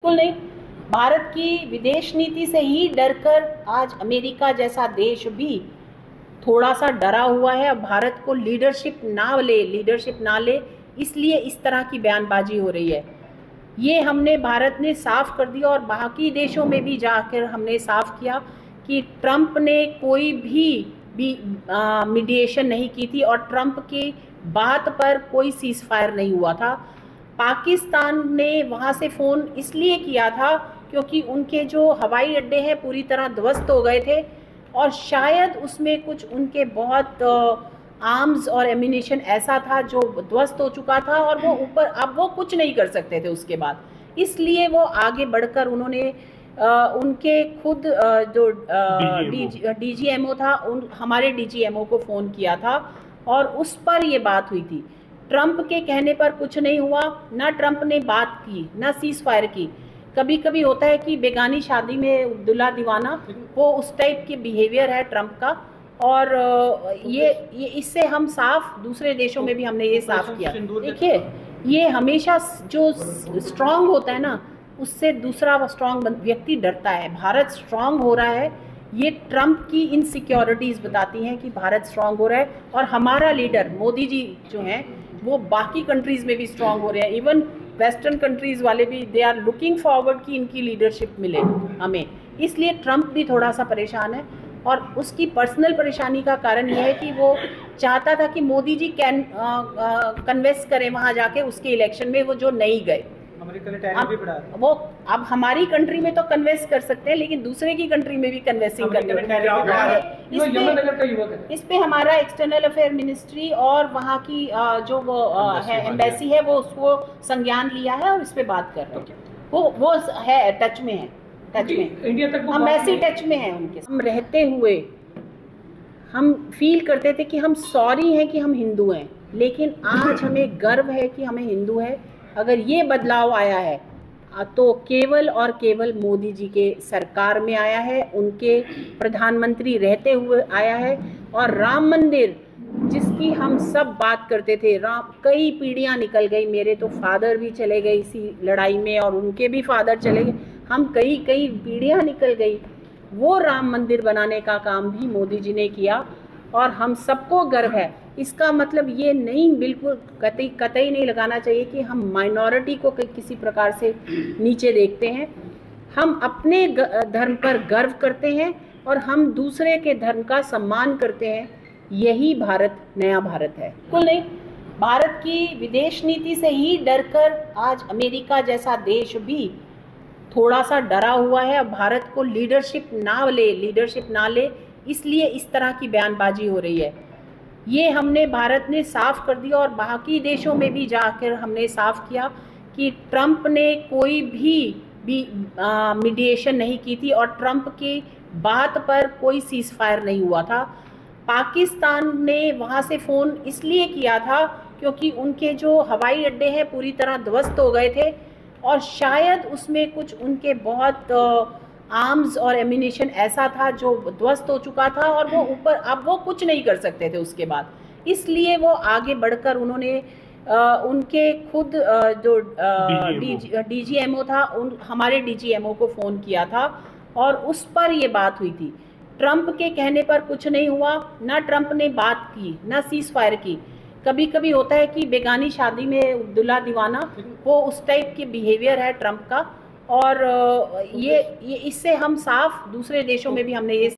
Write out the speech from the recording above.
बिल्कुल नहीं। भारत की विदेश नीति से ही डरकर आज अमेरिका जैसा देश भी थोड़ा सा डरा हुआ है। अब भारत को लीडरशिप ना ले इसलिए इस तरह की बयानबाजी हो रही है। ये हमने भारत ने साफ कर दिया और बाकी देशों में भी जाकर हमने साफ किया कि ट्रंप ने कोई भी मीडिएशन नहीं की थी और ट्रंप की बात पर कोई सीज फायर नहीं हुआ था। पाकिस्तान ने वहाँ से फ़ोन इसलिए किया था क्योंकि उनके जो हवाई अड्डे हैं पूरी तरह ध्वस्त हो गए थे और शायद उसमें कुछ उनके बहुत आर्म्स और एम्यूनिशन ऐसा था जो ध्वस्त हो चुका था और वो ऊपर अब वो कुछ नहीं कर सकते थे उसके बाद, इसलिए वो आगे बढ़कर उन्होंने उनके खुद जो डीजीएमओ था हमारे डीजीएमओ को फ़ोन किया था और उस पर ये बात हुई थी। ट्रंप के कहने पर कुछ नहीं हुआ, ना ट्रंप ने बात की ना सीज फायर की। कभी कभी होता है कि बेगानी शादी में दुल्हा दीवाना, वो उस टाइप के बिहेवियर है ट्रंप का। और ये इससे हम साफ दूसरे देशों में भी हमने ये साफ किया। देखिए, ये हमेशा जो स्ट्रांग होता है ना उससे दूसरा स्ट्रांग व्यक्ति डरता है। भारत स्ट्रांग हो रहा है, ये ट्रंप की इनसिक्योरिटीज़ बताती हैं कि भारत स्ट्रांग हो रहा है और हमारा लीडर मोदी जी जो हैं वो बाकी कंट्रीज़ में भी स्ट्रांग हो रहे हैं। इवन वेस्टर्न कंट्रीज़ वाले भी दे आर लुकिंग फॉरवर्ड कि इनकी लीडरशिप मिले हमें, इसलिए ट्रंप भी थोड़ा सा परेशान है। और उसकी पर्सनल परेशानी का कारण यह है कि वो चाहता था कि मोदी जी कन्वेंस करें वहाँ जाके उसके इलेक्शन में, वो जो नहीं गए। वो अब हमारी कंट्री में तो कन्वेंस कर सकते हैं लेकिन दूसरे की कंट्री में भी कन्वेंसिंग इस पे हमारा एक्सटर्नल अफेयर मिनिस्ट्री और वहाँ की जो वो है एम्बेसी है वो उसको संज्ञान लिया है और इस पे बात कर रहे हैं। वो है टच में इंडिया तक एम्बेसी टच में है उनके। हम रहते हुए हम फील करते थे कि हम सॉरी हैं कि हम हिंदू हैं, लेकिन आज हमें गर्व है कि हमें हिंदू है। अगर ये बदलाव आया है तो केवल और केवल मोदी जी के सरकार में आया है, उनके प्रधानमंत्री रहते हुए आया है। और राम मंदिर जिसकी हम सब बात करते थे, कई पीढ़ियां निकल गई, मेरे तो फादर भी चले गए इसी लड़ाई में और उनके भी फादर चले गए, हम कई पीढ़ियां निकल गई। वो राम मंदिर बनाने का काम भी मोदी जी ने किया और हम सबको गर्व है। इसका मतलब ये नहीं, बिल्कुल कतई नहीं लगाना चाहिए कि हम माइनॉरिटी को किसी प्रकार से नीचे देखते हैं। हम अपने धर्म पर गर्व करते हैं और हम दूसरे के धर्म का सम्मान करते हैं। यही भारत नया भारत है। बिल्कुल नहीं। भारत की विदेश नीति से ही डरकर आज अमेरिका जैसा देश भी थोड़ा सा डरा हुआ है। अब भारत को लीडरशिप ना ले इसलिए इस तरह की बयानबाजी हो रही है। ये हमने भारत ने साफ कर दिया और बाकी देशों में भी जाकर हमने साफ किया कि ट्रंप ने कोई भी मीडिएशन नहीं की थी और ट्रंप की बात पर कोई सीज फायर नहीं हुआ था। पाकिस्तान ने वहाँ से फ़ोन इसलिए किया था क्योंकि उनके जो हवाई अड्डे हैं पूरी तरह ध्वस्त हो गए थे और शायद उसमें कुछ उनके बहुत आर्म्स और एम्यूनिशन ऐसा था जो ध्वस्त हो चुका था और वो ऊपर अब वो कुछ नहीं कर सकते थे उसके बाद, इसलिए वो आगे बढ़कर उन्होंने उनके खुद जो डीजीएमओ था हमारे डीजीएमओ को फ़ोन किया था और उस पर ये बात हुई थी। ट्रंप के कहने पर कुछ नहीं हुआ, ना ट्रंप ने बात की ना सीज फायर की। कभी कभी होता है कि बेगानी शादी में दुल्हा दीवाना, वो उस टाइप के बिहेवियर है ट्रंप का। और ये इससे हम साफ दूसरे देशों में भी हमने ये